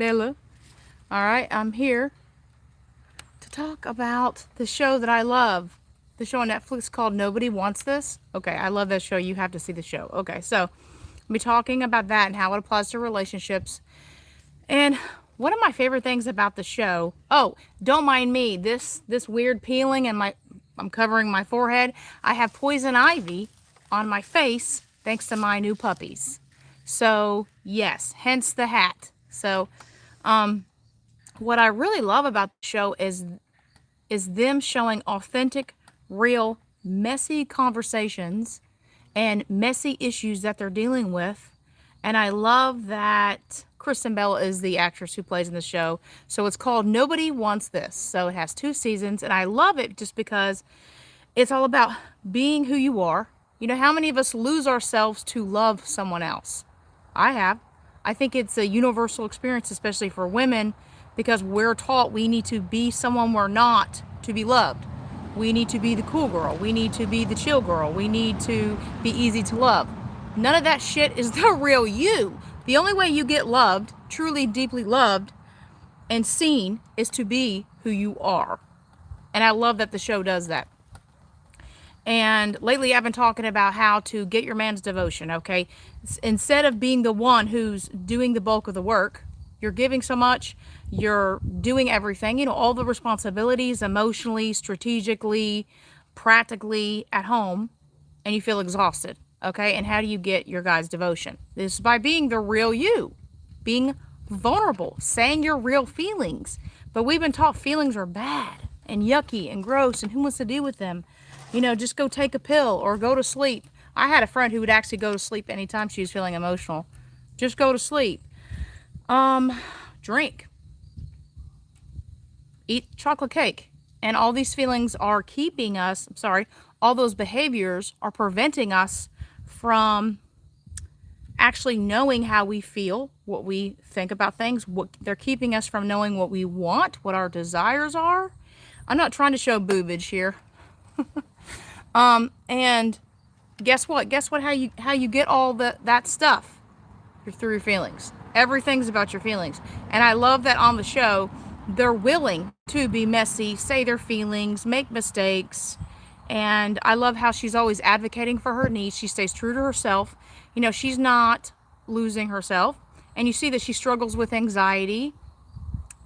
Bella. All right, I'm here to talk about the show that I love. The show on Netflix called Nobody Wants This. Okay, I love that show. You have to see the show. Okay, so I'll be talking about that and how it applies to relationships. And one of my favorite things about the show, oh, don't mind me, this weird peeling and I'm covering my forehead. I have poison ivy on my face thanks to my new puppies. So, yes, hence the hat. So, what I really love about the show is them showing authentic, real, messy conversations and messy issues that they're dealing with. And I love that Kristen Bell is the actress who plays in the show. So it's called Nobody Wants This. So it has 2 seasons, and I love it just because it's all about being who you are. You know, how many of us lose ourselves to love someone else? I have. I think it's a universal experience, especially for women, because we're taught we need to be someone we're not to be loved. We need to be the cool girl. We need to be the chill girl. We need to be easy to love. None of that shit is the real you. The only way you get loved, truly deeply loved and seen, is to be who you are. And I love that the show does that. And lately I've been talking about how to get your man's devotion, okay? Instead of being the one who's doing the bulk of the work, you're giving so much, you're doing everything, you know, all the responsibilities emotionally, strategically, practically at home, and you feel exhausted, okay? And how do you get your guy's devotion? This is by being the real you, being vulnerable, saying your real feelings. But we've been taught feelings are bad and yucky and gross, and who wants to deal with them? You know, just go take a pill or go to sleep. I had a friend who would actually go to sleep anytime she was feeling emotional. Just go to sleep. Drink. Eat chocolate cake. And all these feelings are keeping us, I'm sorry, all those behaviors are preventing us from actually knowing how we feel, what we think about things. They're keeping us from knowing what we want, what our desires are. I'm not trying to show boobage here. And guess what? Guess what? How you get all that stuff? You're through your feelings. Everything's about your feelings. And I love that on the show, they're willing to be messy, say their feelings, make mistakes. And I love how she's always advocating for her needs. She stays true to herself. You know, she's not losing herself. And you see that she struggles with anxiety.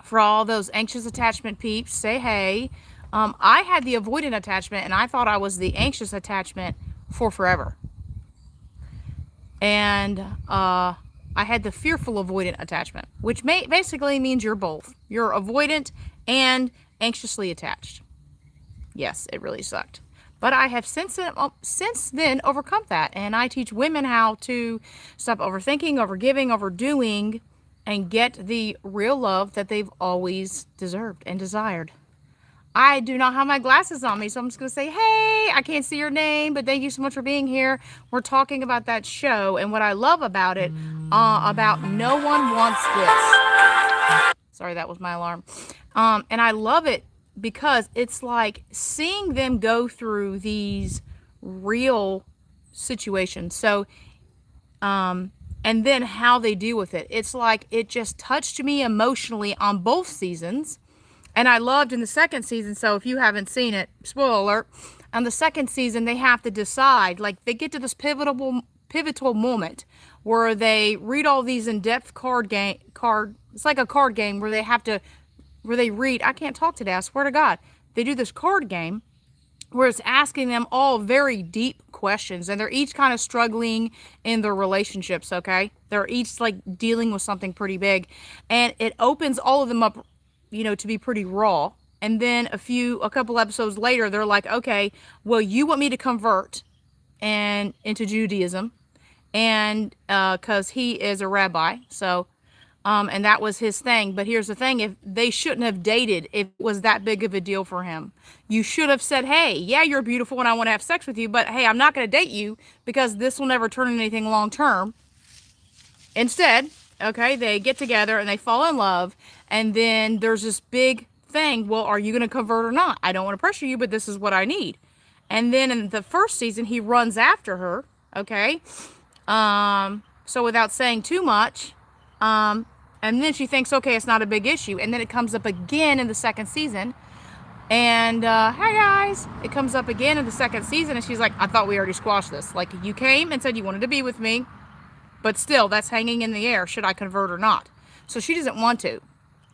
For all those anxious attachment peeps, say hey. I had the avoidant attachment, and I thought I was the anxious attachment for forever. And I had the fearful avoidant attachment, which basically means you're both. You're avoidant and anxiously attached. Yes, it really sucked. But I have since then overcome that, and I teach women how to stop overthinking, overgiving, overdoing, and get the real love that they've always deserved and desired. I do not have my glasses on me, so I'm just going to say, hey, I can't see your name, but thank you so much for being here. We're talking about that show and what I love about it, about No One Wants This. Sorry, that was my alarm. And I love it because it's like seeing them go through these real situations. So, and then how they deal with it. It's like it just touched me emotionally on both seasons. And I loved in the second season, so if you haven't seen it, spoiler alert, on the second season they have to decide, like they get to this pivotal moment where they read all these in-depth it's like a card game where they read, I can't talk today, I swear to God. They do this card game where it's asking them all very deep questions, and they're each kind of struggling in their relationships, okay? They're each like dealing with something pretty big, and it opens all of them up, you know, to be pretty raw. And then a couple episodes later, they're like, okay, well, you want me to convert and into Judaism, and because he is a rabbi, so and that was his thing. But here's the thing: if they shouldn't have dated, if it was that big of a deal for him, you should have said, hey, yeah, you're beautiful and I want to have sex with you, but hey, I'm not going to date you because this will never turn into anything long term. Instead, okay, they get together and they fall in love, and then there's this big thing. Well, are you going to convert or not? I don't want to pressure you, but this is what I need. And then in the first season, he runs after her, okay? So without saying too much, And then she thinks, okay, it's not a big issue. And then it comes up again in the second season. And, hi guys. It comes up again in the second season. And she's like, I thought we already squashed this. Like, you came and said you wanted to be with me. But still, that's hanging in the air. Should I convert or not? So she doesn't want to.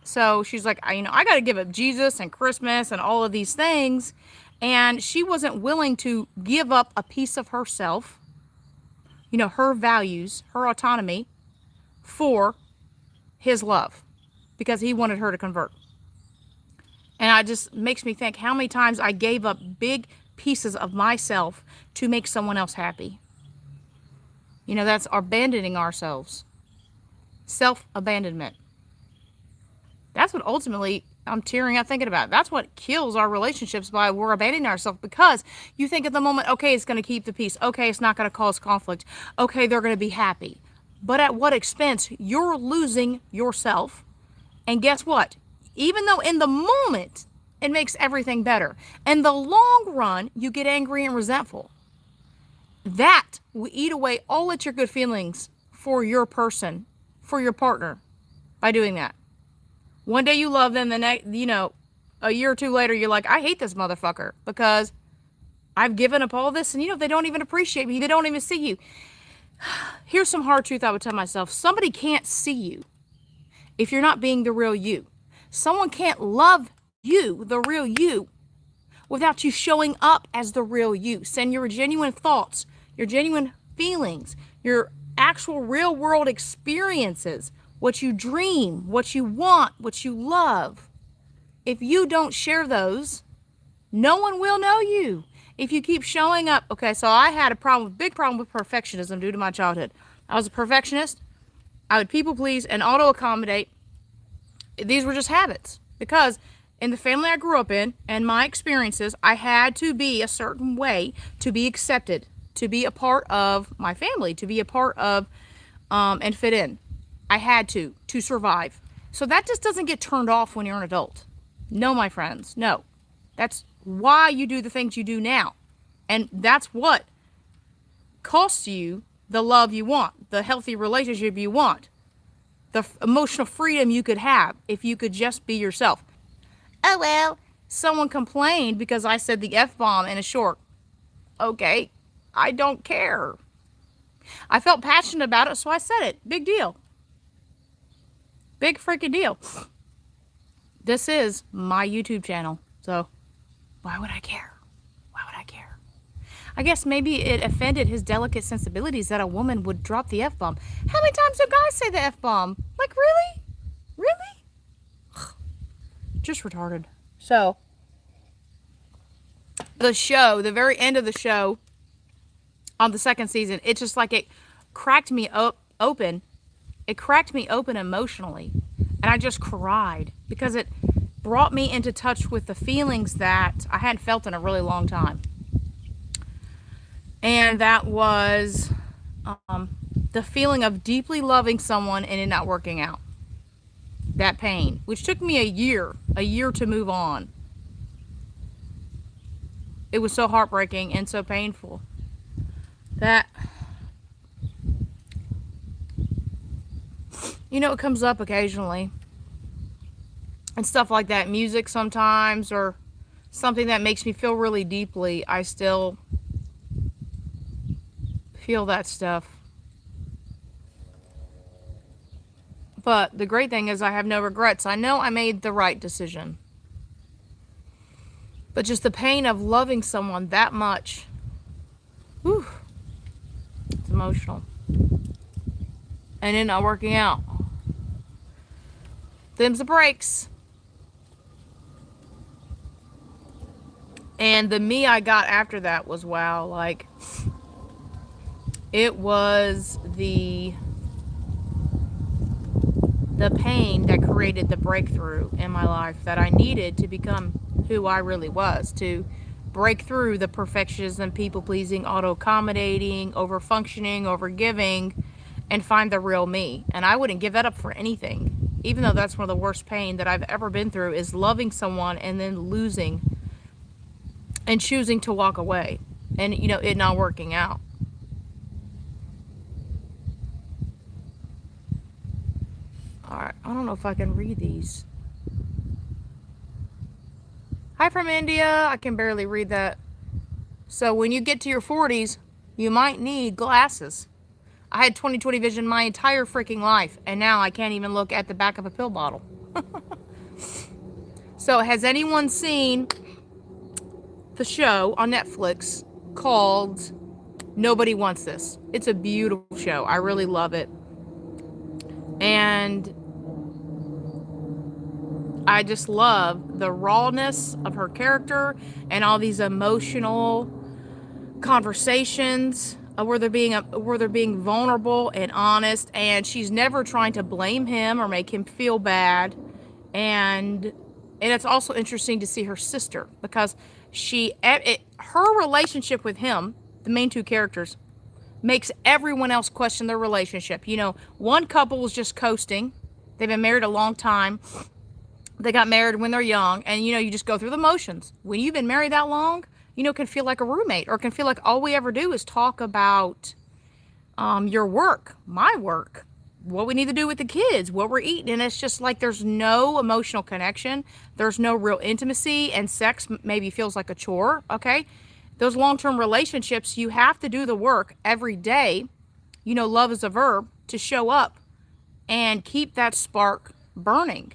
So she's like, I got to give up Jesus and Christmas and all of these things. And she wasn't willing to give up a piece of herself, her values, her autonomy, for his love, because he wanted her to convert. And it just makes me think how many times I gave up big pieces of myself to make someone else happy. That's abandoning ourselves. Self-abandonment. That's what ultimately I'm tearing up thinking about. That's what kills our relationships, by we're abandoning ourselves, because you think at the moment, okay, it's going to keep the peace. Okay, it's not going to cause conflict. Okay, they're going to be happy. But at what expense? You're losing yourself. And guess what? Even though in the moment it makes everything better, in the long run you get angry and resentful. That will eat away all at your good feelings for your person, for your partner, by doing that. One day you love them, the next, a year or two later, you're like, I hate this motherfucker because I've given up all this, and they don't even appreciate me. They don't even see you. Here's some hard truth I would tell myself. Somebody can't see you if you're not being the real you. Someone can't love you, the real you, without you showing up as the real you. Send your genuine thoughts, your genuine feelings, your actual real world experiences, what you dream, what you want, what you love. If you don't share those, no one will know you. If you keep showing up, okay, so I had big problem with perfectionism due to my childhood. I was a perfectionist. I would people please and auto accommodate. These were just habits, because in the family I grew up in and my experiences, I had to be a certain way to be accepted, to be a part of my family, to be a part of and fit in. I had to survive. So that just doesn't get turned off when you're an adult. No, my friends, no. That's why you do the things you do now. And that's what costs you the love you want, the healthy relationship you want, the emotional freedom you could have if you could just be yourself. Oh, well, someone complained because I said the F-bomb in a short. Okay, I don't care. I felt passionate about it, so I said it. Big deal. Big freaking deal. This is my YouTube channel, so why would I care? Why would I care? I guess maybe it offended his delicate sensibilities that a woman would drop the F-bomb. How many times do guys say the F-bomb? Like, really? Really? Just retarded. So, the very end of the show, on the second season, it's just like it cracked me open. It cracked me open emotionally. And I just cried because it brought me into touch with the feelings that I hadn't felt in a really long time. And that was the feeling of deeply loving someone and it not working out. That pain, which took me a year to move on. It was so heartbreaking and so painful that, it comes up occasionally and stuff like that. Music sometimes, or something that makes me feel really deeply. I still feel that stuff. But the great thing is I have no regrets. I know I made the right decision. But just the pain of loving someone that much, whew, it's emotional. And it not working out. Them's the breaks. And the me I got after that was, wow, like, it was the pain that created the breakthrough in my life that I needed to become who I really was, to break through the perfectionism, people-pleasing, auto-accommodating, over-functioning, over-giving, and find the real me. And I wouldn't give that up for anything. Even though that's one of the worst pain that I've ever been through, is loving someone and then losing and choosing to walk away and, it not working out. All right, I don't know if I can read these. Hi from India. I can barely read that. So when you get to your 40s, you might need glasses. I had 20/20 vision my entire freaking life, and now I can't even look at the back of a pill bottle. So has anyone seen the show on Netflix called Nobody Wants This? It's a beautiful show. I really love it. And I just love the rawness of her character and all these emotional conversations where they're being vulnerable and honest, and she's never trying to blame him or make him feel bad. And it's also interesting to see her sister, because her relationship with him, the main two characters, makes everyone else question their relationship. You know, one couple is just coasting. They've been married a long time. They got married when they're young, and you know, you just go through the motions. When you've been married that long, you know, it can feel like a roommate, or it can feel like all we ever do is talk about your work, my work, what we need to do with the kids, what we're eating. And it's just like there's no emotional connection. There's no real intimacy, and sex maybe feels like a chore. Okay. Those long-term relationships, you have to do the work every day. You know, love is a verb, to show up and keep that spark burning.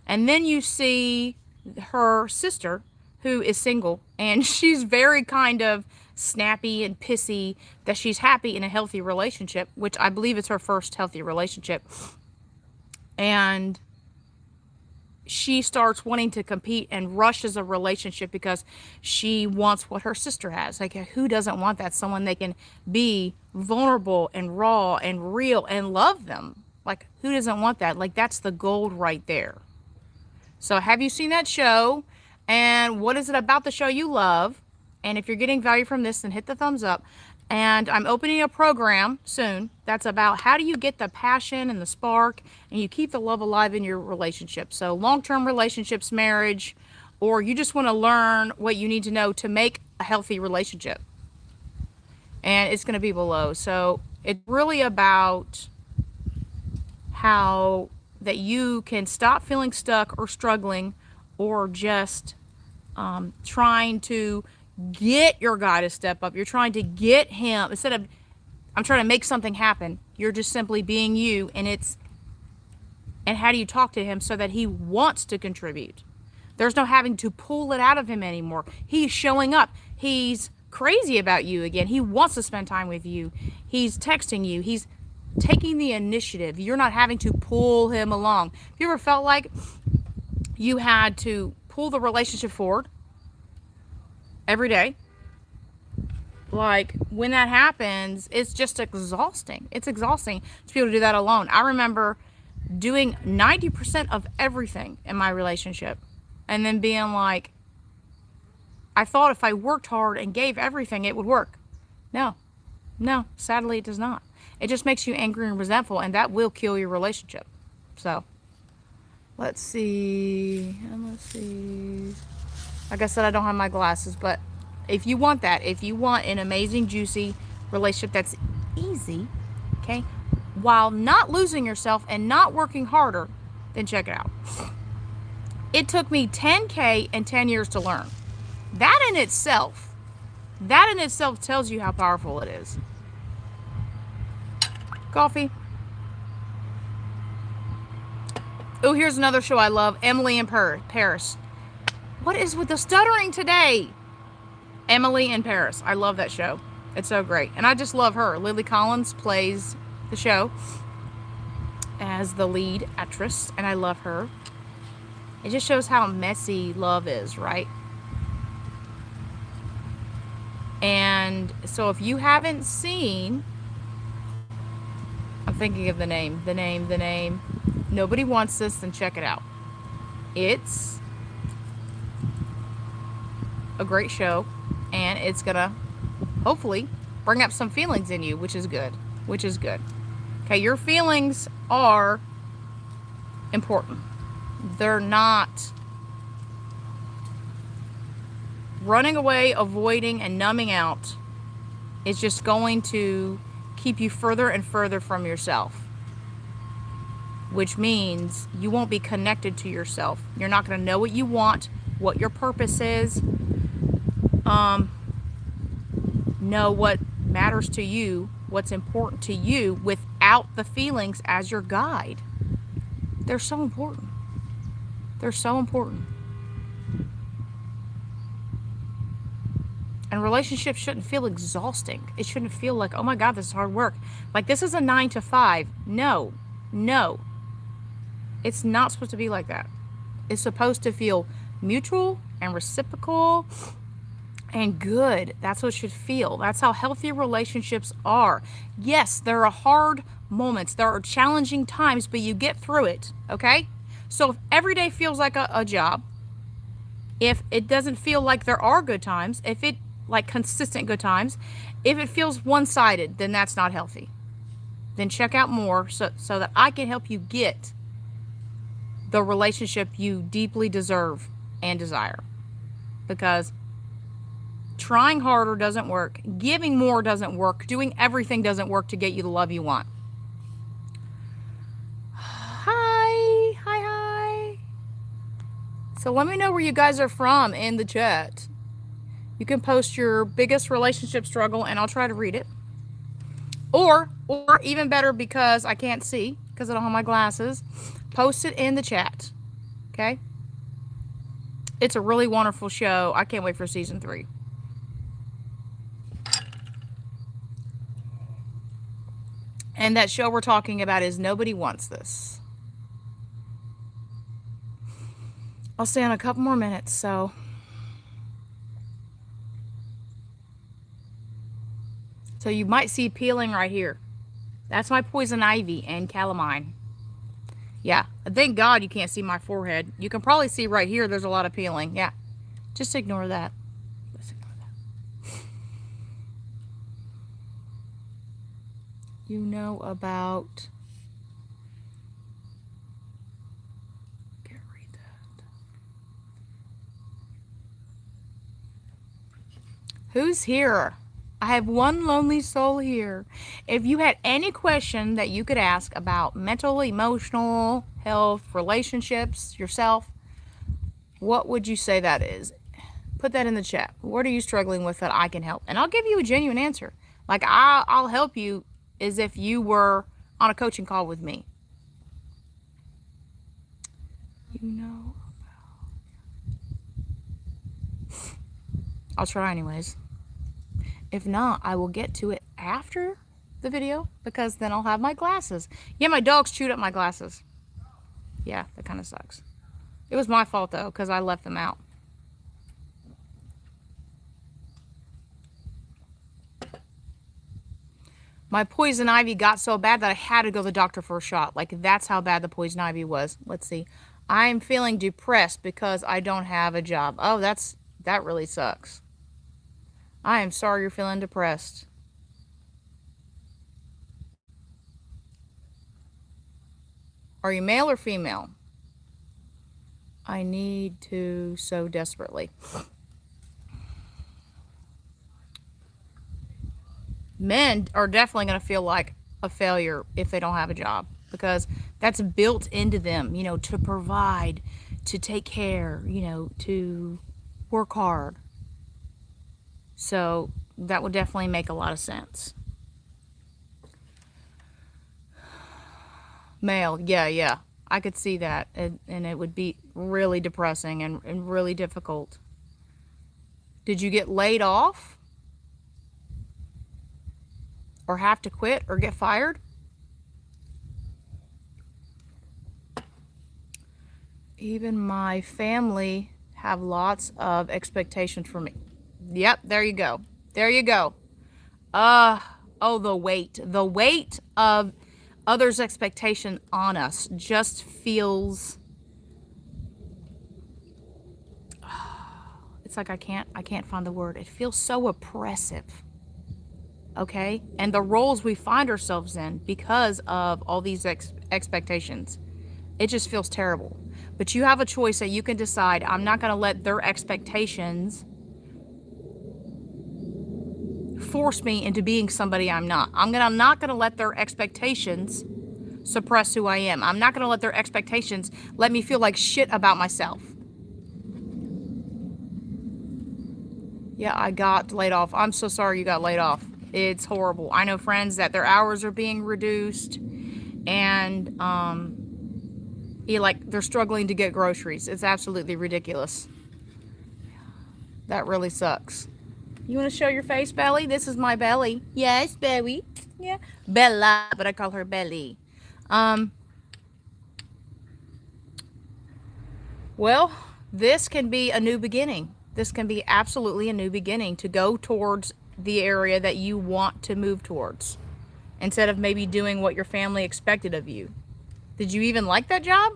And then you see her sister, who is single, and she's very kind of snappy and pissy that she's happy in a healthy relationship, which I believe is her first healthy relationship. And she starts wanting to compete and rushes a relationship because she wants what her sister has. Like, who doesn't want that? Someone they can be vulnerable and raw and real and love them. Like, who doesn't want that? Like, that's the gold right there. So have you seen that show? And what is it about the show you love? And if you're getting value from this, then hit the thumbs up. And I'm opening a program soon that's about how do you get the passion and the spark and you keep the love alive in your relationship. So long-term relationships, marriage, or you just want to learn what you need to know to make a healthy relationship. And it's going to be below. So it's really about how that you can stop feeling stuck or struggling or just trying to get your guy to step up. You're trying to get him, instead of I'm trying to make something happen, you're just simply being you. And how do you talk to him so that he wants to contribute? There's no having to pull it out of him anymore. He's showing up. He's crazy about you again. He wants to spend time with you. He's texting you. He's taking the initiative. You're not having to pull him along. Have you ever felt like you had to pull the relationship forward every day? Like, when that happens, it's just exhausting. It's exhausting to be able to do that alone. I remember doing 90% of everything in my relationship and then being like, I thought if I worked hard and gave everything, it would work. No, sadly it does not. It just makes you angry and resentful, and that will kill your relationship. So, let's see. Like I said, I don't have my glasses, but if you want that, if you want an amazing, juicy relationship that's easy, okay, while not losing yourself and not working harder, then check it out. It took me 10K and 10 years to learn. That in itself tells you how powerful it is. Coffee. Oh, here's another show I love, Emily in Paris. What is with the stuttering today? Emily in Paris. I love that show. It's so great. And I just love her. Lily Collins plays the show as the lead actress, and I love her. It just shows how messy love is, right? And so if you haven't seen, I'm thinking of the name. Nobody Wants This, then check it out. It's a great show, and it's gonna hopefully bring up some feelings in you, which is good. Okay, your feelings are important. They're not running away, avoiding, and numbing out. It's just going to keep you further and further from yourself. which means you won't be connected to yourself. You're not going to know what you want, what your purpose is, know what matters to you, what's important to you without the feelings as your guide. They're so important. They're so important. And relationships shouldn't feel exhausting. It shouldn't feel like, oh my God, this is hard work. Like this is a 9 to 5. No, no. It's not supposed to be like that. It's supposed to feel mutual and reciprocal and good. That's what it should feel. That's how healthy relationships are. Yes, there are hard moments. There are challenging times, but you get through it, okay? So if every day feels like a job, if it doesn't feel like there are good times, if it like consistent good times, if it feels one-sided, then that's not healthy. Then check out more so that I can help you get the relationship you deeply deserve and desire. Because trying harder doesn't work. Giving more doesn't work. Doing everything doesn't work to get you the love you want. Hi, hi, hi. So let me know where you guys are from in the chat. You can post your biggest relationship struggle and I'll try to read it. Or even better, because I can't see, because I don't have my glasses, post it in the chat. Okay? It's a really wonderful show. I can't wait for season 3. And that show we're talking about is Nobody Wants This. I'll stay on a couple more minutes, so. So you might see peeling right here. That's my poison ivy and calamine. Yeah, thank God you can't see my forehead. You can probably see right here there's a lot of peeling. Yeah, just ignore that. Just ignore that. You know about... Can't read that. Who's here? I have one lonely soul here. If you had any question that you could ask about mental, emotional health, relationships, yourself, what would you say that is? Put that in the chat. What are you struggling with that I can help? And I'll give you a genuine answer. Like I'll help you as if you were on a coaching call with me. You know about... I'll try anyways. If not, I will get to it after the video, because then I'll have my glasses. Yeah, my dogs chewed up my glasses. Yeah, that kind of sucks. It was my fault, though, because I left them out. My poison ivy got so bad that I had to go to the doctor for a shot. Like, that's how bad the poison ivy was. Let's see. I'm feeling depressed because I don't have a job. Oh, that really sucks. I am sorry you're feeling depressed. Are you male or female? I need to so desperately. Men are definitely going to feel like a failure if they don't have a job, because that's built into them, you know, to provide, to take care, you know, to work hard. So that would definitely make a lot of sense. Male, yeah. I could see that. And it would be really depressing and really difficult. Did you get laid off? Or have to quit or get fired? Even my family have lots of expectations for me. Yep, there you go. There you go. Oh, the weight of others' expectation on us just feels... It's like I can't find the word. It feels so oppressive. Okay? And the roles we find ourselves in because of all these expectations, it just feels terrible. But you have a choice that you can decide, I'm not going to let their expectations force me into being somebody I'm not. I'm not going to let their expectations suppress who I am. I'm not going to let their expectations let me feel like shit about myself. Yeah, I got laid off. I'm so sorry you got laid off. It's horrible. I know friends that their hours are being reduced, and like they're struggling to get groceries. It's absolutely ridiculous. That really sucks. You want to show your face, Belly? This is my belly. Yes, Belly. Yeah, Bella, but I call her Belly. Well, this can be a new beginning. This can be absolutely a new beginning to go towards the area that you want to move towards, instead of maybe doing what your family expected of you. Did you even like that job?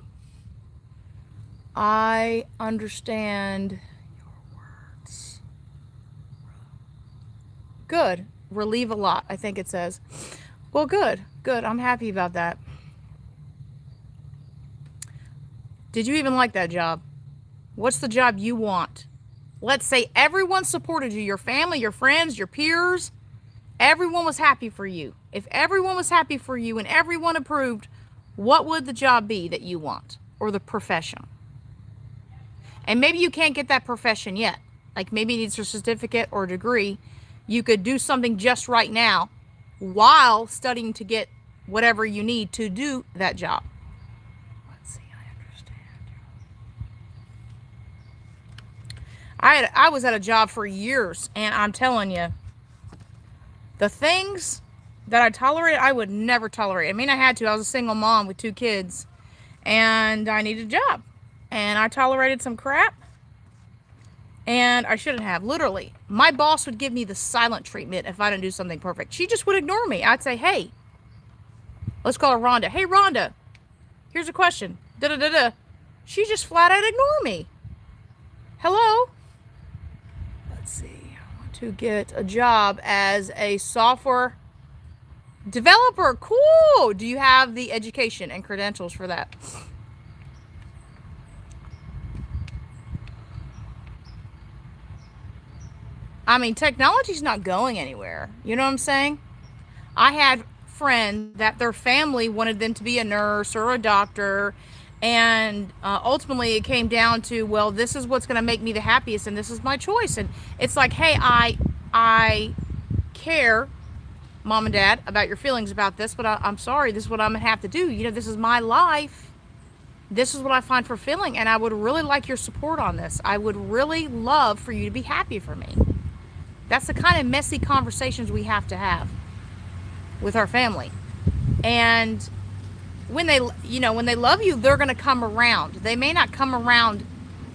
I understand your words. Good. Relieve a lot, I think it says. Well, good. Good. I'm happy about that. Did you even like that job? What's the job you want? Let's say everyone supported you, your family, your friends, your peers. Everyone was happy for you. If everyone was happy for you and everyone approved, what would the job be that you want, or the profession? And maybe you can't get that profession yet. Like maybe it needs a certificate or a degree. You could do something just right now while studying to get whatever you need to do that job. Let's see, I understand. I was at a job for years, and I'm telling you, the things that I tolerated, I would never tolerate. I mean, I had to. I was a single mom with 2 kids, and I needed a job. And I tolerated some crap, and I shouldn't have. Literally, my boss would give me the silent treatment if I didn't do something perfect. She just would ignore me. I'd say, hey, let's call her Rhonda. Hey, Rhonda, here's a question. Da-da-da-da. She just flat out ignored me. Hello? Let's see. I want to get a job as a software developer. Cool. Do you have the education and credentials for that? I mean, technology's not going anywhere. You know what I'm saying? I had friends that their family wanted them to be a nurse or a doctor, and ultimately it came down to, well, this is what's going to make me the happiest, and this is my choice. And it's like, hey, I care, Mom and Dad, about your feelings about this, but I'm sorry, this is what I'm going to have to do. You know, this is my life. This is what I find fulfilling, and I would really like your support on this. I would really love for you to be happy for me. That's the kind of messy conversations we have to have with our family. And when they love you, they're going to come around. They may not come around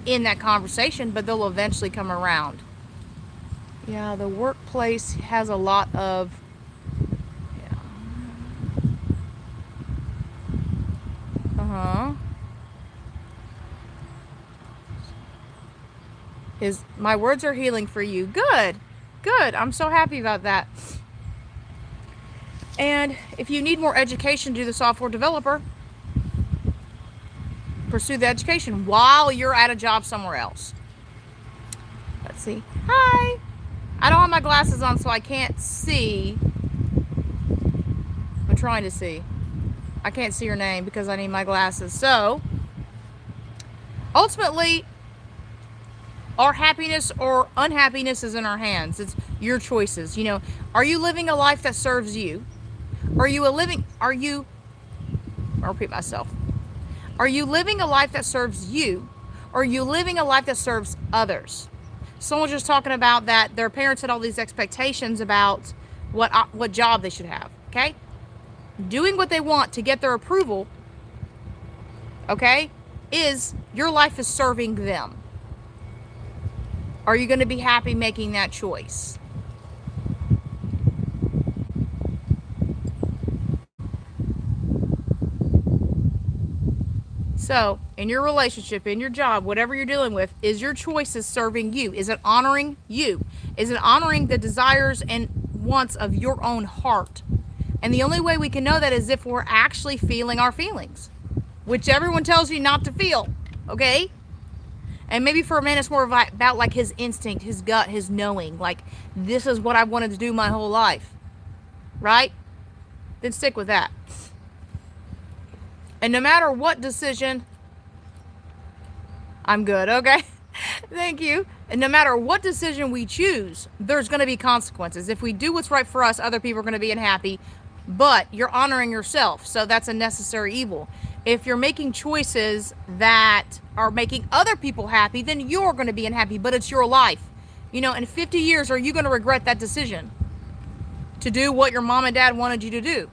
in that conversation, but they'll eventually come around. Yeah, the workplace has a lot of, my words are healing for you. Good. Good. I'm so happy about that. And if you need more education to do the software developer, pursue the education while you're at a job somewhere else. Let's see. Hi. I don't have my glasses on, so I can't see. I'm trying to see. I can't see your name because I need my glasses. So, ultimately, our happiness or unhappiness is in our hands. It's your choices. You know, are you living a life that serves you? I'll repeat myself. Are you living a life that serves you? Or are you living a life that serves others? Someone was just talking about that their parents had all these expectations about what job they should have, okay? Doing what they want to get their approval, okay, is your life is serving them. Are you going to be happy making that choice? So, in your relationship, in your job, whatever you're dealing with, is your choices serving you? Is it honoring you? Is it honoring the desires and wants of your own heart? And the only way we can know that is if we're actually feeling our feelings, which everyone tells you not to feel, okay? And maybe for a man, it's more about like his instinct, his gut, his knowing. Like, this is what I wanted to do my whole life, right? Then stick with that. And no matter what decision, I'm good, okay? Thank you. And no matter what decision we choose, there's going to be consequences. If we do what's right for us, other people are going to be unhappy, but you're honoring yourself, so that's a necessary evil. If you're making choices that are making other people happy, then you're going to be unhappy, but it's your life. You know, in 50 years, are you going to regret that decision? To do what your mom and dad wanted you to do?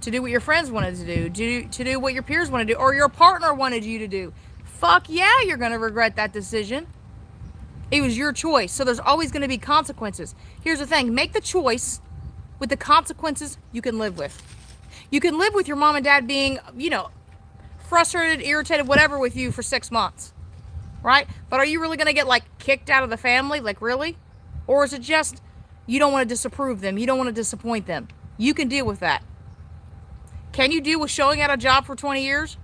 To do what your friends wanted to do? To do what your peers wanted to do? Or your partner wanted you to do? Fuck yeah, you're going to regret that decision. It was your choice. So there's always going to be consequences. Here's the thing. Make the choice with the consequences you can live with. You can live with your mom and dad being, frustrated, irritated, whatever with you for 6 months. Right? But are you really going to get, kicked out of the family? Really? Or is it just you don't want to disapprove them? You don't want to disappoint them? You can deal with that. Can you deal with showing at a job for 20 years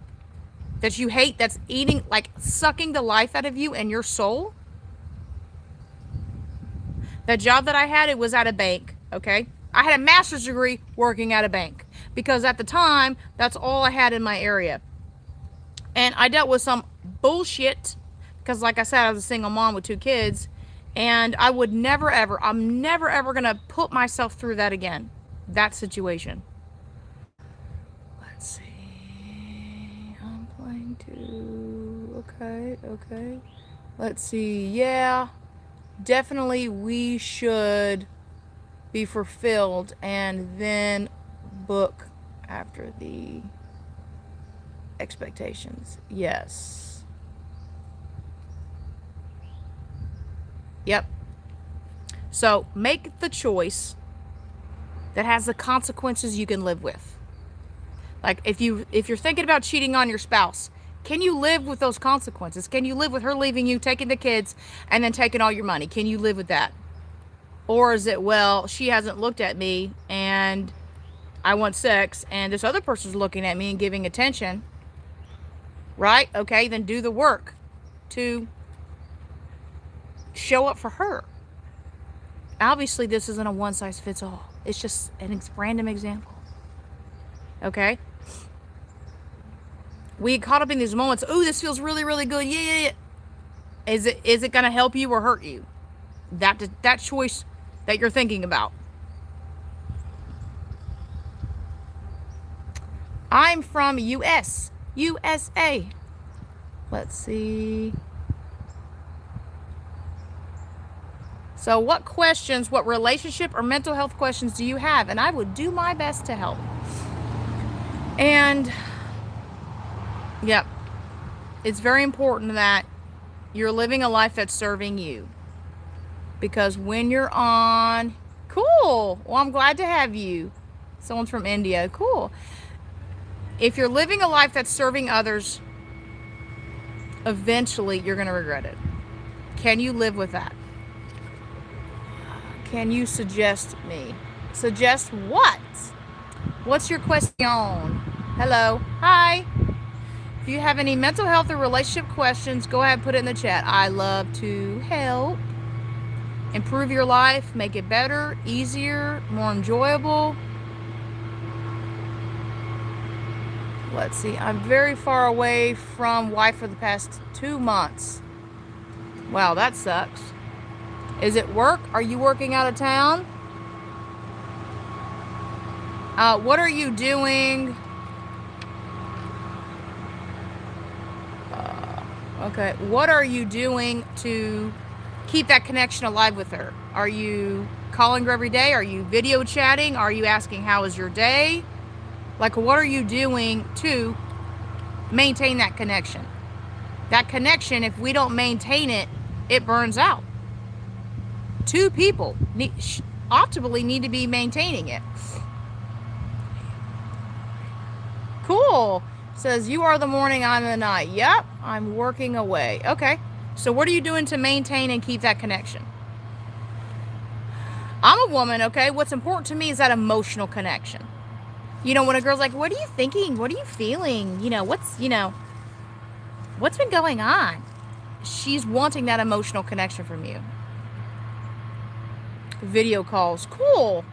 that you hate, that's eating, sucking the life out of you and your soul? That job that I had, it was at a bank, okay? I had a master's degree working at a bank because at the time, that's all I had in my area. And I dealt with some bullshit because, like I said, I was a single mom with 2 kids, and I would never, ever, I'm never, ever going to put myself through that again, that situation. Let's see. I'm playing too. Okay. Let's see. Yeah. Definitely we should be fulfilled and then book after the expectations. Yes. Yep. So make the choice that has the consequences you can live with. Like if you're thinking about cheating on your spouse, can you live with those consequences? Can you live with her leaving you, taking the kids, and then taking all your money? Can you live with that? Or is it, well, she hasn't looked at me and I want sex and this other person's looking at me and giving attention, right? Okay, then do the work to show up for her. Obviously, this isn't a one-size-fits-all. It's just a random example. Okay? We get caught up in these moments. Oh, this feels really, really good. Yeah. Is it going to help you or hurt you? That choice that you're thinking about. I'm from USA. Let's see. So what relationship or mental health questions do you have? And I would do my best to help. And yep, it's very important that you're living a life that's serving you. Because when you're on, cool. Well, I'm glad to have you. Someone's from India. Cool. If you're living a life that's serving others, eventually you're going to regret it. Can you live with that? Can you suggest me? Suggest what? What's your question? Hello. Hi. If you have any mental health or relationship questions, go ahead and put it in the chat. I love to help. Improve your life, make it better, easier, more enjoyable. Let's see. I'm very far away from wife for the past 2 months. Wow, that sucks. Is it work? Are you working out of town? What are you doing? Okay. What are you doing to keep that connection alive with her? Are you calling her every day? Are you video chatting? Are you asking how is your day? What are you doing to maintain that connection? That connection, if we don't maintain it, it burns out. 2 people optimally need to be maintaining it. Cool. Says, you are the morning, I'm the night. Yep, I'm working away. Okay. So what are you doing to maintain and keep that connection? I'm a woman, okay? What's important to me is that emotional connection. When a girl's like, what are you thinking? What are you feeling? What's been going on? She's wanting that emotional connection from you. Video calls. Cool.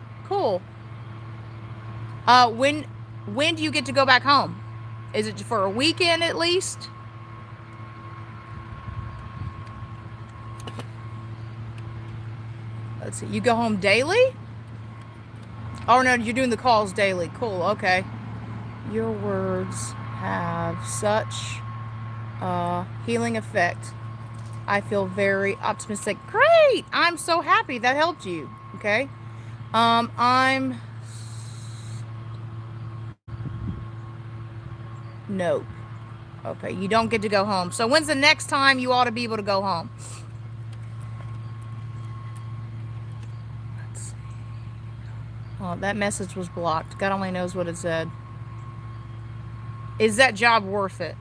When do you get to go back home? Is it for a weekend at least? Let's see. You go home daily? Oh, no, you're doing the calls daily. Cool. Okay. Your words have such a healing effect. I feel very optimistic. Great. I'm so happy that helped you. Okay. I'm... Nope. Okay, you don't get to go home. So when's the next time you ought to be able to go home? Let's see. Oh, that message was blocked. God only knows what it said. Is that job worth it?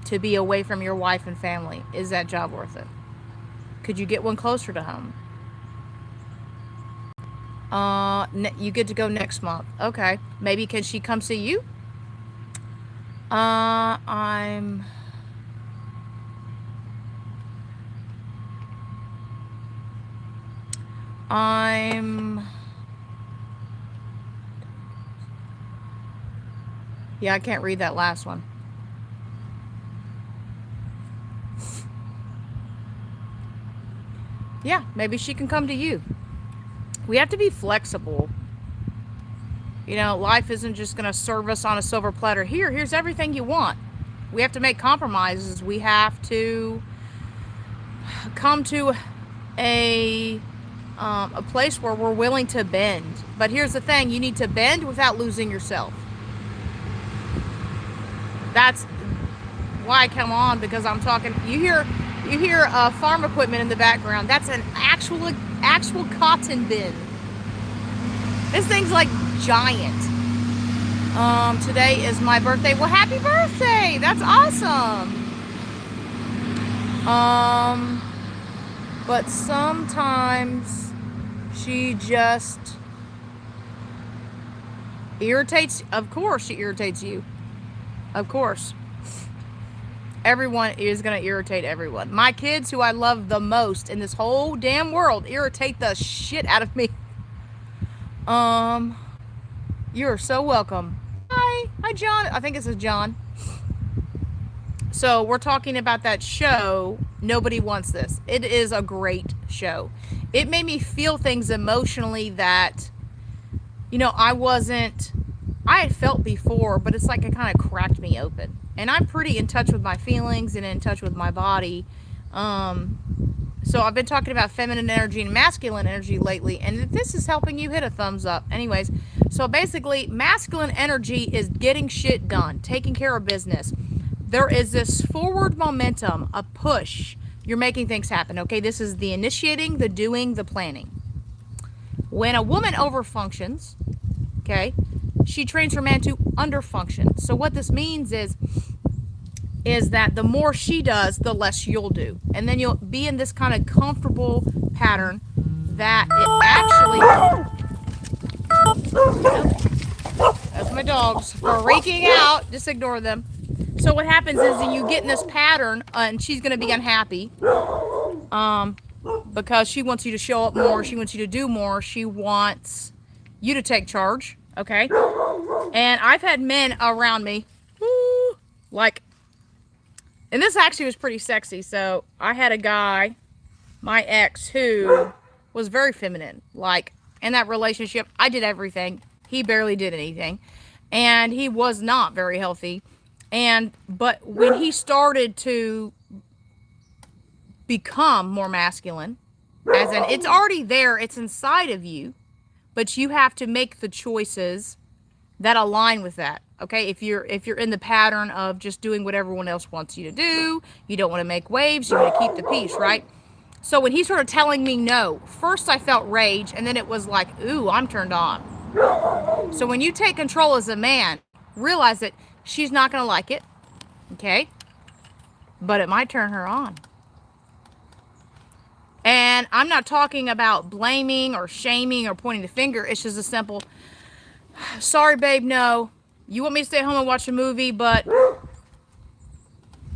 To be away from your wife and family. Is that job worth it? Could you get one closer to home? You get to go next month. Okay. Maybe can she come see you? I'm... Yeah, I can't read that last one. Yeah, maybe she can come to you. We have to be flexible. You know, life isn't just going to serve us on a silver platter. Here's everything you want. We have to make compromises. We have to come to a place where we're willing to bend. But here's the thing, you need to bend without losing yourself. That's why I come on, because I'm talking, you hear farm equipment in the background. That's an actual cotton bin. This thing's like giant. Today is my birthday. Well, happy birthday. That's awesome. But sometimes she just irritates. Of course she irritates you. Of course. Everyone is going to irritate everyone. My kids, who I love the most in this whole damn world, irritate the shit out of me. You're so welcome. Hi John. I think it says John. So we're talking about that show, Nobody Wants This. It is a great show. It made me feel things emotionally that, you know, I had felt before, but it's like it kind of cracked me open. And I'm pretty in touch with my feelings and in touch with my body. So I've been talking about feminine energy and masculine energy lately, and if this is helping you, hit a thumbs up. Anyways, so basically, masculine energy is getting shit done, taking care of business. There is this forward momentum, a push. You're making things happen, okay? This is the initiating, the doing, the planning. When a woman overfunctions, okay, she trains her man to underfunction. So what this means is that the more she does, the less you'll do. And then you'll be in this kind of comfortable pattern that it actually... That's my dogs freaking out. Just ignore them. So what happens is that you get in this pattern, and she's going to be unhappy because she wants you to show up more. She wants you to do more. She wants you to take charge, okay? And I've had men around me, like... And this actually was pretty sexy. So I had a guy, my ex, who was very feminine. Like, in that relationship, I did everything. He barely did anything. And he was not very healthy. But when he started to become more masculine, as in, it's already there, it's inside of you, but you have to make the choices that align with that. Okay, if you're in the pattern of just doing what everyone else wants you to do, you don't want to make waves, you want to keep the peace, right? So when he started telling me no, first I felt rage, and then it was like, ooh, I'm turned on. So when you take control as a man, realize that she's not going to like it, okay? But it might turn her on. And I'm not talking about blaming or shaming or pointing the finger. It's just a simple, sorry, babe, no. You want me to stay home and watch a movie, but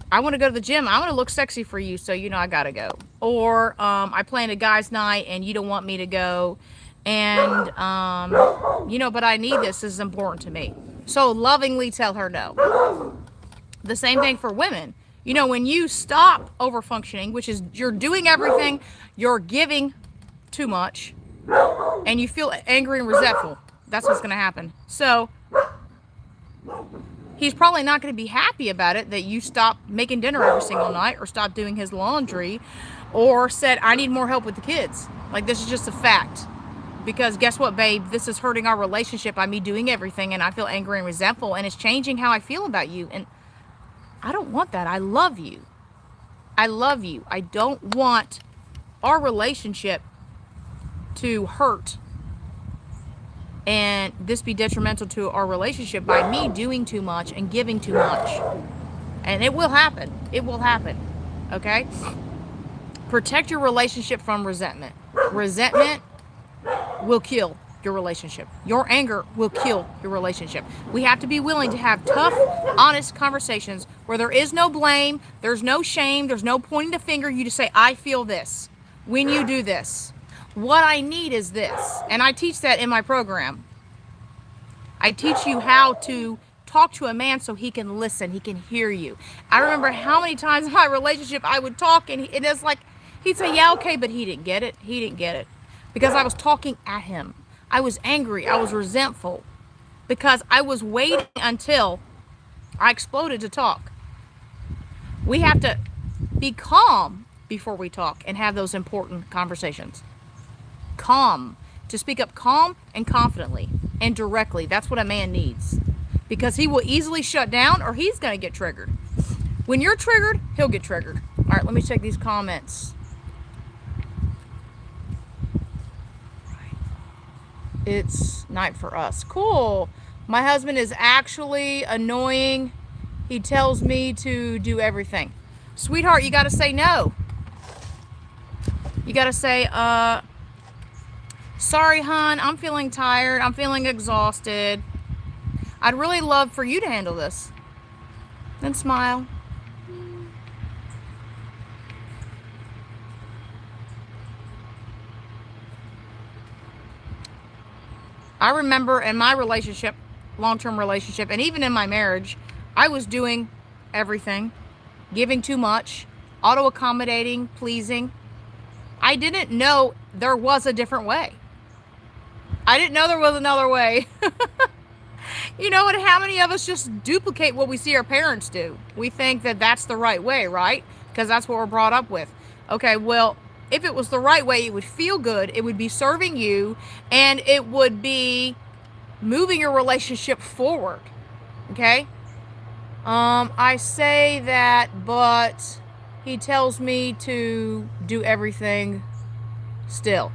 I want to go to the gym. I want to look sexy for you, so you know I gotta go. Or I planned a guy's night and you don't want me to go, and you know, but I need this. This is important to me. So lovingly tell her no. The same thing for women. You know, when you stop over functioning, which is you're doing everything, you're giving too much, and you feel angry and resentful, that's what's going to happen. So he's probably not going to be happy about it that you stop making dinner every single night, or stop doing his laundry, or said, I need more help with the kids. Like, this is just a fact. Because guess what, babe? This is hurting our relationship by me doing everything, and I feel angry and resentful, and it's changing how I feel about you. And I don't want that. I love you. I love you. I don't want our relationship to hurt and this be detrimental to our relationship by me doing too much and giving too much. And it will happen. It will happen. Okay? Protect your relationship from resentment. Resentment will kill your relationship. Your anger will kill your relationship. We have to be willing to have tough, honest conversations where there is no blame, there's no shame, there's no pointing the finger. You just say, I feel this when you do this. What I need is this. And I teach that in my program. I teach you how to talk to a man so he can listen, he can hear you. I remember how many times in my relationship I would talk and it's like, he'd say, yeah, okay, but he didn't get it. He didn't get it. Because I was talking at him. I was angry. I was resentful. Because I was waiting until I exploded to talk. We have to be calm before we talk and have those important conversations. Calm. To speak up calm and confidently and directly. That's what a man needs. Because he will easily shut down or he's going to get triggered. When you're triggered, he'll get triggered. All right, let me check these comments. It's night for us. Cool. My husband is actually annoying. He tells me to do everything. Sweetheart, you got to say no. You got to say, sorry, hon, I'm feeling tired. I'm feeling exhausted. I'd really love for you to handle this. Then smile. I remember in my relationship, long-term relationship, and even in my marriage, I was doing everything, giving too much, auto-accommodating, pleasing. I didn't know there was a different way. I didn't know there was another way. You know, and how many of us just duplicate what we see our parents do? We think that that's the right way, right? Because that's what we're brought up with. Okay, well, if it was the right way, it would feel good, it would be serving you, and it would be moving your relationship forward. Okay? I say that, but he tells me to do everything still.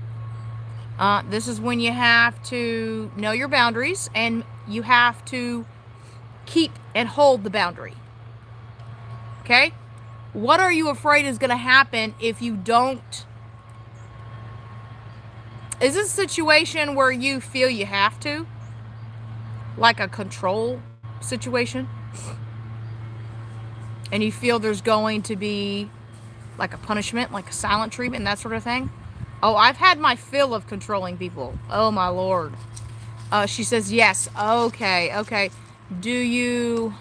This is when you have to know your boundaries, and you have to keep and hold the boundary. Okay? What are you afraid is going to happen if you don't? Is this a situation where you feel you have to? Like a control situation? And you feel there's going to be like a punishment, like a silent treatment, that sort of thing? Oh, I've had my fill of controlling people. Oh, my Lord. She says, yes. Okay. Do you...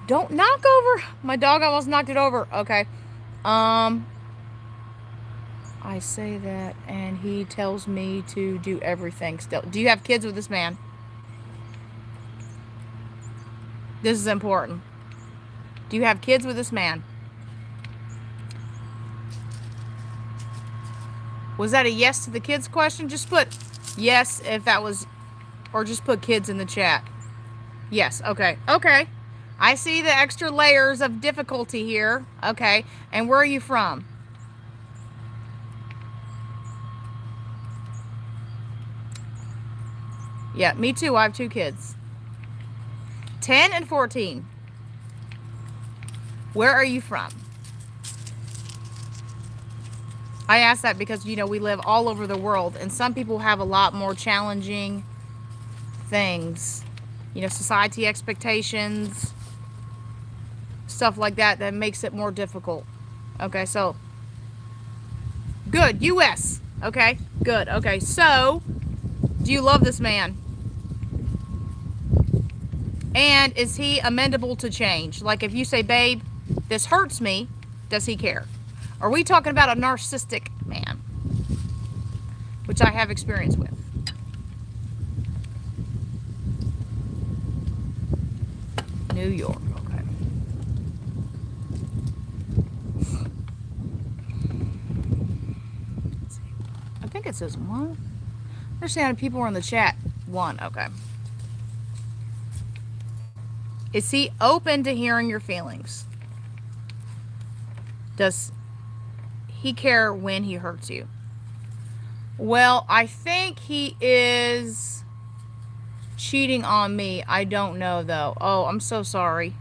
Don't knock over. My dog almost knocked it over. Okay. I say that, and he tells me to do everything still. Do you have kids with this man? This is important. Do you have kids with this man? Was that a yes to the kids question? Just put yes if that was, or just put kids in the chat. Yes, okay. I see the extra layers of difficulty here. Okay, and where are you from? Yeah, me too. I have 2 kids. 10 and 14. Where are you from? I ask that because, you know, we live all over the world, and some people have a lot more challenging things. You know, society expectations, stuff like that, that makes it more difficult. Okay, so, good, U.S. Okay, good. Okay, so, do you love this man? And is he amendable to change? Like if you say, babe, this hurts me, does he care? Are we talking about a narcissistic man? Which I have experience with. New York, okay. Let's see. I think it says one. They're saying people are in the chat. One, okay. Is he open to hearing your feelings? Does he care when he hurts you? Well, I think he is cheating on me. I don't know, though. Oh, I'm so sorry.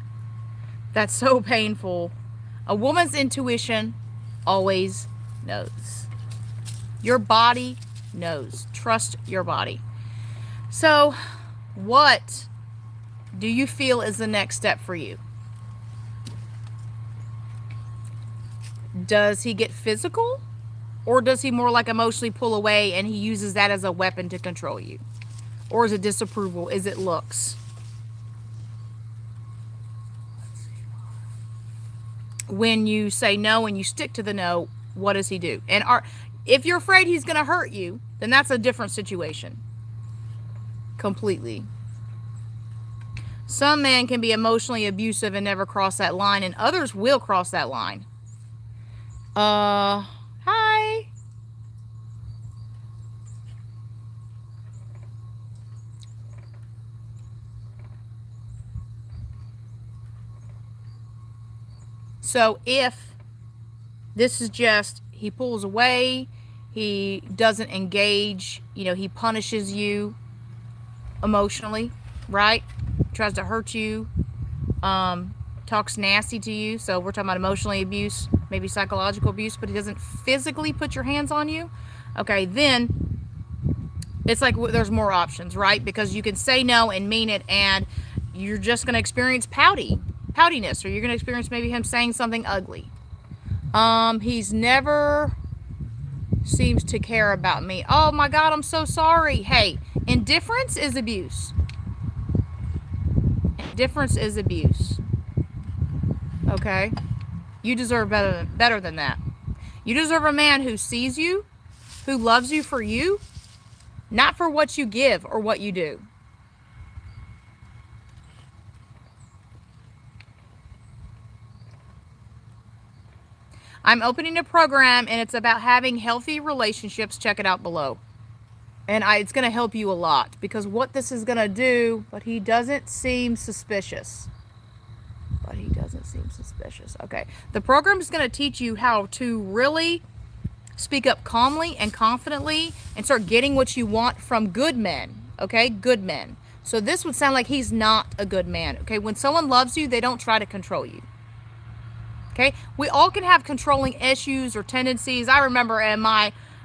That's so painful. A woman's intuition always knows. Your body knows. Trust your body. So, what do you feel is the next step for you? Does he get physical? Or does he more like emotionally pull away and he uses that as a weapon to control you? Or is it disapproval? Is it looks? When you say no and you stick to the no, what does he do? And if you're afraid he's going to hurt you, then that's a different situation. Completely. Some men can be emotionally abusive and never cross that line, and others will cross that line. Hi. So if this is just, he pulls away, he doesn't engage, he punishes you emotionally, right? Tries to hurt you, talks nasty to you. So we're talking about emotionally abuse, maybe psychological abuse, but he doesn't physically put your hands on you. Okay, then it's like there's more options, right? Because you can say no and mean it, and you're just going to experience poutiness, or you're going to experience maybe him saying something ugly. He's never seems to care about me. Oh my God, I'm so sorry. Hey, indifference is abuse. Indifference is abuse. Okay? You deserve better than that. You deserve a man who sees you, who loves you for you, not for what you give or what you do. I'm opening a program, and it's about having healthy relationships. Check it out below. And it's going to help you a lot, because what this is going to do, but he doesn't seem suspicious. Okay. The program is going to teach you how to really speak up calmly and confidently and start getting what you want from good men. Okay? Good men. So this would sound like he's not a good man. Okay? When someone loves you, they don't try to control you. Okay? We all can have controlling issues or tendencies. I remember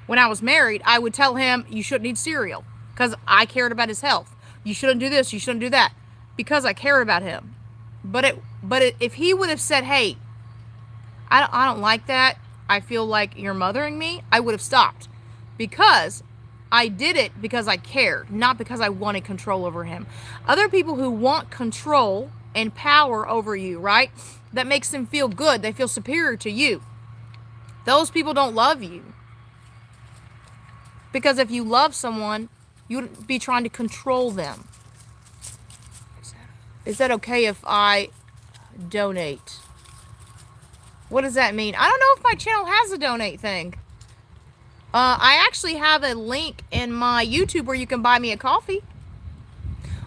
when I was married, I would tell him, you shouldn't eat cereal, because I cared about his health. You shouldn't do this, you shouldn't do that, because I cared about him. But if he would have said, hey, I don't like that, I feel like you're mothering me, I would have stopped. Because I did it because I cared, not because I wanted control over him. Other people who want control and power over you, right? That makes them feel good. They feel superior to you. Those people don't love you. Because if you love someone, you wouldn't be trying to control them. Is that okay if I donate? What does that mean? I don't know if my channel has a donate thing. I actually have a link in my YouTube where you can buy me a coffee.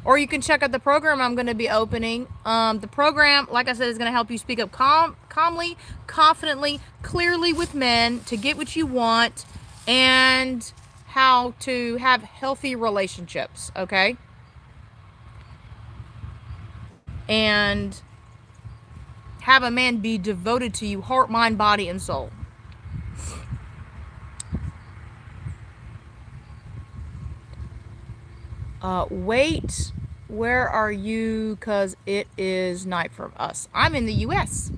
Or you can check out the program I'm going to be opening. The program, like I said, is going to help you speak up calmly, confidently, clearly with men to get what you want, and how to have healthy relationships, okay? And have a man be devoted to you, heart, mind, body, and soul. Wait, where are you? Because it is night for us. I'm in the U.S.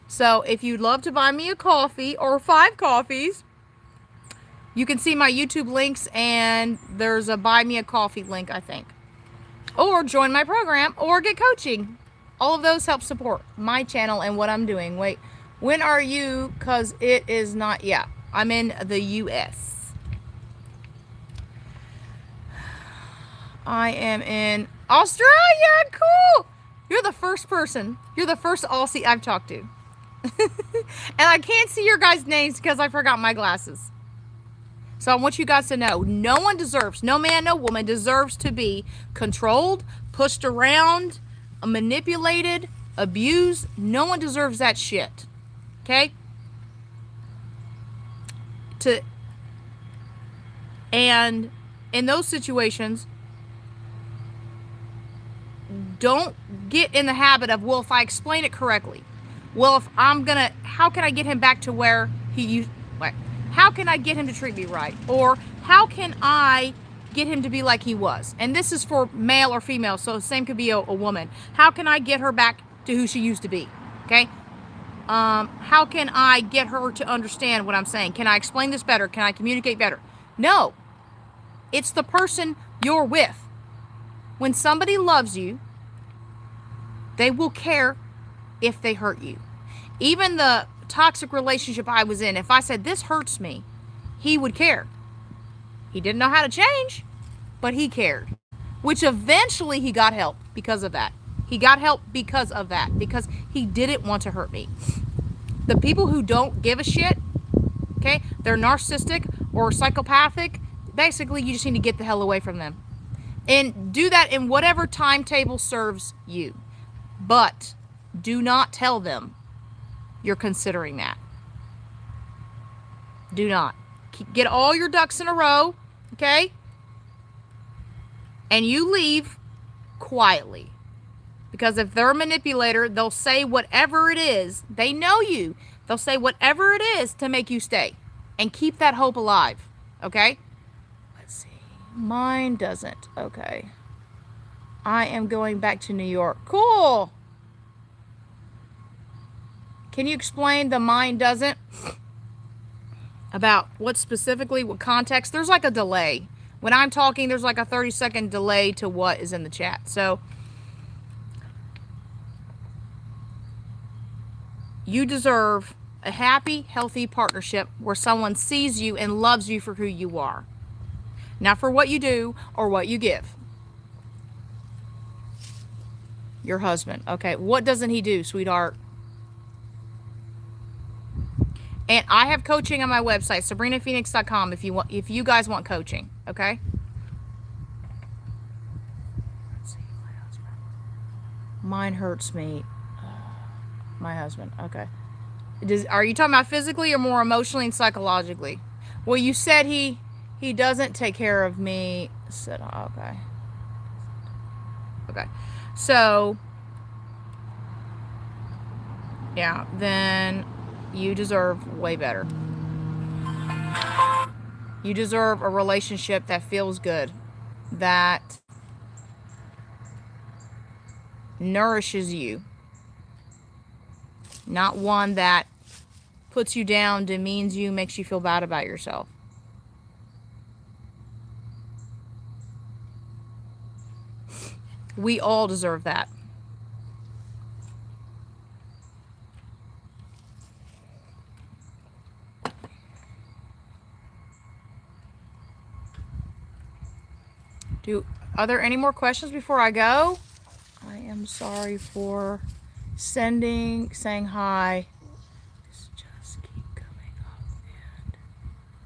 So if you'd love to buy me a coffee or 5 coffees, You can see my YouTube links, and there's a buy me a coffee link, I think. Or join my program, or get coaching. All of those help support my channel and what I'm doing. Wait, when are you? Because it is not yet. I'm in the US. I am in Australia. Cool. You're the first person. You're the first Aussie I've talked to. And I can't see your guys' names because I forgot my glasses. So I want you guys to know, no one deserves, no man, no woman deserves to be controlled, pushed around, manipulated, abused. No one deserves that shit. Okay? And in those situations, don't get in the habit of, well, if I explain it correctly, well, if I'm gonna, how can I get him back to where he used, like, how can I get him to treat me right? Or how can I get him to be like he was? And this is for male or female, so the same could be a woman. How can I get her back to who she used to be? Okay? How can I get her to understand what I'm saying? Can I explain this better? Can I communicate better? No. It's the person you're with. When somebody loves you, they will care if they hurt you. Even the toxic relationship I was in, if I said, this hurts me, he would care. He didn't know how to change, but he cared. Which eventually he got help because of that. He got help because of that. Because he didn't want to hurt me. The people who don't give a shit, okay, they're narcissistic or psychopathic. Basically, you just need to get the hell away from them. And do that in whatever timetable serves you. But do not tell them you're considering that. Do not. Get all your ducks in a row, okay? And you leave quietly. Because if they're a manipulator, they'll say whatever it is. They know you. They'll say whatever it is to make you stay. And keep that hope alive, okay? Let's see. Mine doesn't. Okay. I am going back to New York. Cool. Can you explain the mine doesn't? About what specifically, what context? There's like a delay. When I'm talking, there's like a 30-second delay to what is in the chat. So, you deserve a happy, healthy partnership where someone sees you and loves you for who you are. Not for what you do or what you give. Your husband. Okay, what doesn't he do, sweetheart? And I have coaching on my website, sabrinaphoenix.com, if you guys want coaching, okay? Let's see, my husband. Mine hurts me. My husband, okay. Are you talking about physically or more emotionally and psychologically? Well, you said he doesn't take care of me. Said, okay. Okay. So, yeah, then you deserve way better. You deserve a relationship that feels good, that nourishes you, not one that puts you down, demeans you, makes you feel bad about yourself. We all deserve that. Are there any more questions before I go? I am sorry for saying hi. Just keep coming up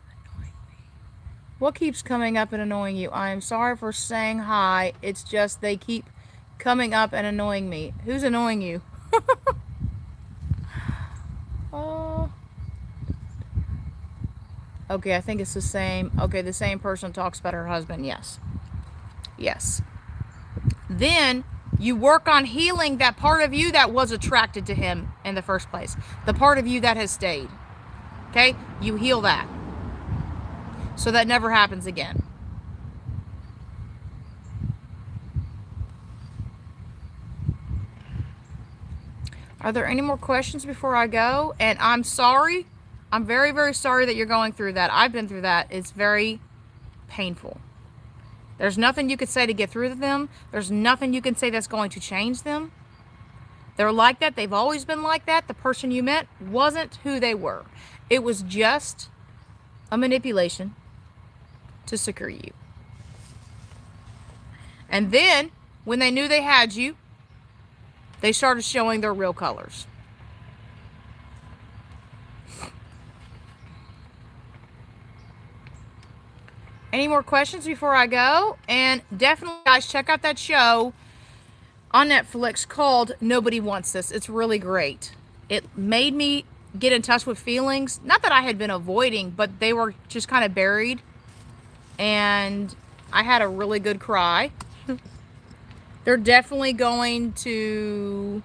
and annoying me. What keeps coming up and annoying you? I am sorry for saying hi. It's just they keep coming up and annoying me. Who's annoying you? Okay, I think it's the same. Okay, the same person talks about her husband. Yes. Yes. Then you work on healing that part of you that was attracted to him in the first place. The part of you that has stayed. Okay? You heal that. So that never happens again. Are there any more questions before I go? And I'm sorry I'm very, very sorry that you're going through that. I've been through that. It's very painful. There's nothing you could say to get through to them. There's nothing you can say that's going to change them. They're like that. They've always been like that. The person you met wasn't who they were. It was just a manipulation to secure you. And then, when they knew they had you, they started showing their real colors. Any more questions before I go? And definitely, guys, check out that show on Netflix called Nobody Wants This. It's really great. It made me get in touch with feelings, not that I had been avoiding, but they were just kind of buried. And I had a really good cry. They're definitely going to,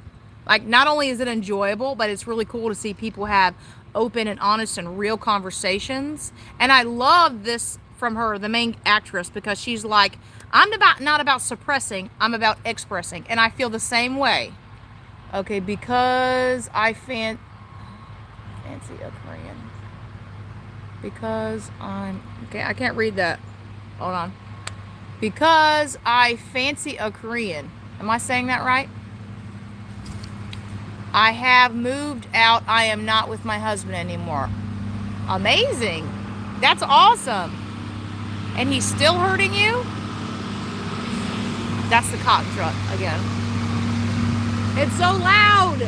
like, not only is it enjoyable, but it's really cool to see people have open and honest and real conversations. And I love this from her, the main actress, because she's like, I'm not about suppressing, I'm about expressing. And I feel the same way. Okay, because I fancy a Korean. Because okay, I can't read that. Hold on. Because I fancy a Korean. Am I saying that right? I have moved out. I am not with my husband anymore. Amazing. That's awesome. And he's still hurting you? That's the cotton truck again. It's so loud.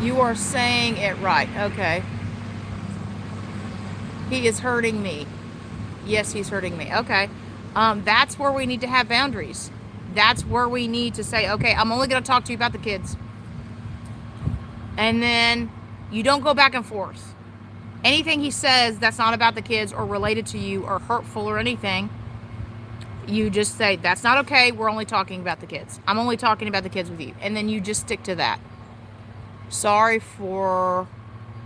You are saying it right. Okay. He is hurting me. Yes, he's hurting me. Okay. That's where we need to have boundaries. That's where we need to say, okay, I'm only going to talk to you about the kids. And then you don't go back and forth. Anything he says that's not about the kids or related to you or hurtful or anything, you just say, that's not okay. We're only talking about the kids. I'm only talking about the kids with you. And then you just stick to that. Sorry for...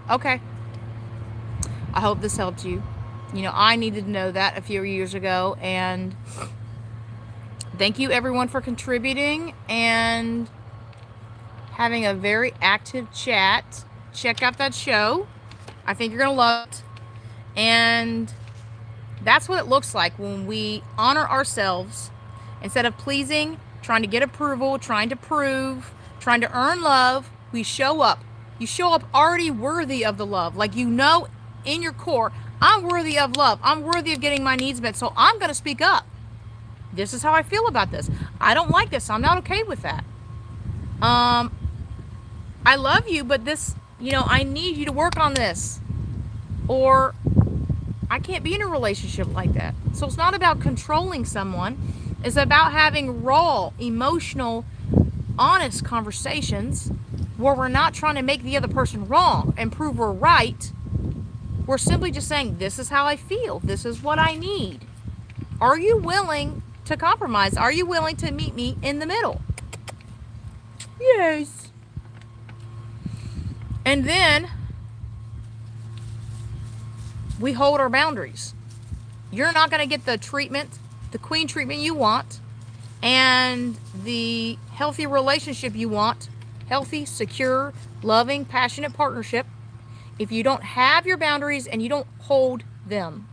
Okay. I hope this helped you. You know, I needed to know that a few years ago. And thank you, everyone, for contributing and having a very active chat. Check out that show. I think you're going to love it. And that's what it looks like when we honor ourselves instead of pleasing, trying to get approval, trying to prove, trying to earn love. We show up. You show up already worthy of the love. Like, you know in your core, I'm worthy of love. I'm worthy of getting my needs met. So I'm going to speak up. This is how I feel about this. I don't like this. I'm not okay with that. I love you, but this, you know, I need you to work on this. Or I can't be in a relationship like that. So it's not about controlling someone. It's about having raw, emotional, honest conversations where we're not trying to make the other person wrong and prove we're right. We're simply just saying, this is how I feel. This is what I need. Are you willing to compromise? Are you willing to meet me in the middle? Yes. And then we hold our boundaries. You're not going to get the treatment, the queen treatment you want, and the healthy relationship you want, healthy, secure, loving, passionate partnership, if you don't have your boundaries and you don't hold them.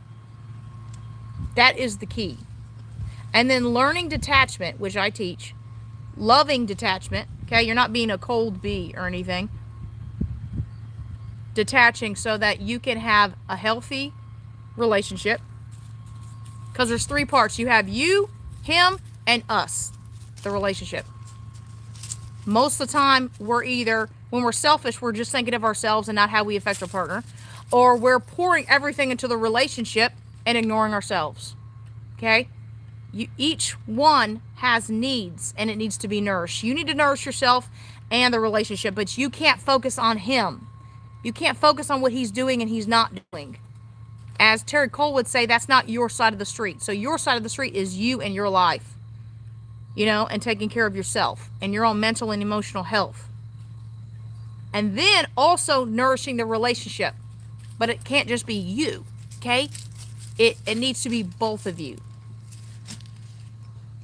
That is the key. And then learning detachment, which I teach, loving detachment, okay? You're not being a cold bee or anything. Detaching so that you can have a healthy relationship. Because there's three parts. You have you, him, and us, the relationship. Most of the time, when we're selfish, we're just thinking of ourselves and not how we affect our partner. Or we're pouring everything into the relationship and ignoring ourselves. Okay? Each one has needs and it needs to be nourished. You need to nourish yourself and the relationship, but you can't focus on him. You can't focus on what he's doing and he's not doing. As Terry Cole would say, that's not your side of the street. So your side of the street is you and your life. You know, and taking care of yourself and your own mental and emotional health. And then also nourishing the relationship. But it can't just be you, okay? It needs to be both of you.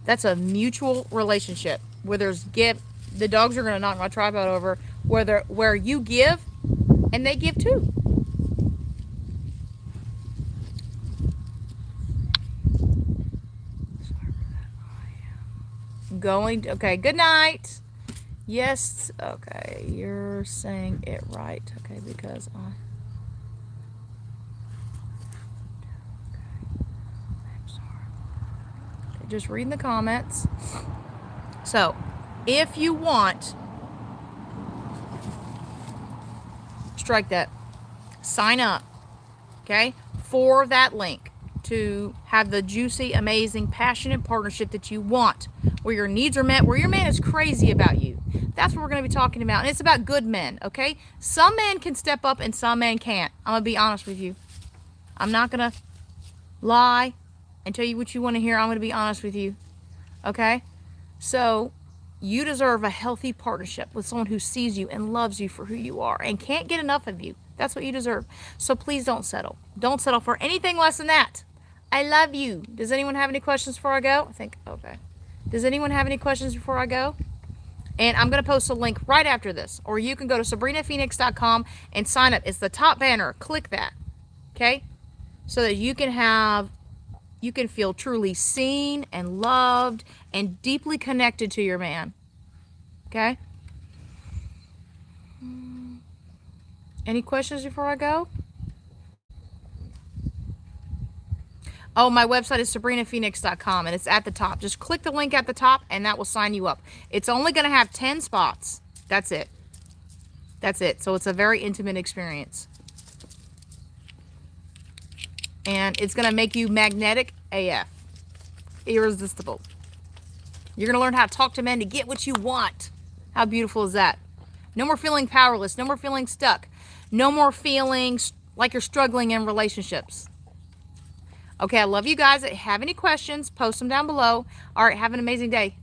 That's a mutual relationship. where there's give. The dogs are going to knock my tripod over. Where you give and they give too. Going to, okay, good night. Yes, okay, you're saying it right. Okay, because I'm sorry. Okay, just reading the comments. So, if you want, strike that. Sign up, okay, for that link to have the juicy, amazing, passionate partnership that you want, where your needs are met, where your man is crazy about you. That's what we're going to be talking about. And it's about good men, okay? Some men can step up and some men can't. I'm going to be honest with you. I'm not going to lie and tell you what you want to hear. I'm going to be honest with you, okay? So you deserve a healthy partnership with someone who sees you and loves you for who you are and can't get enough of you. That's what you deserve. So please don't settle. Don't settle for anything less than that. I love you. Does anyone have any questions before I go? I think, okay. Does anyone have any questions before I go? And I'm going to post a link right after this. Or you can go to sabrinaphoenix.com and sign up. It's the top banner. Click that. Okay? So that you can feel truly seen and loved and deeply connected to your man. Okay? Any questions before I go? Oh, my website is sabrinaphoenix.com, and it's at the top. Just click the link at the top, and that will sign you up. It's only going to have 10 spots. That's it. That's it. So it's a very intimate experience. And it's going to make you magnetic AF. Irresistible. You're going to learn how to talk to men to get what you want. How beautiful is that? No more feeling powerless. No more feeling stuck. No more feeling like you're struggling in relationships. Okay, I love you guys. If you have any questions, post them down below. All right, have an amazing day.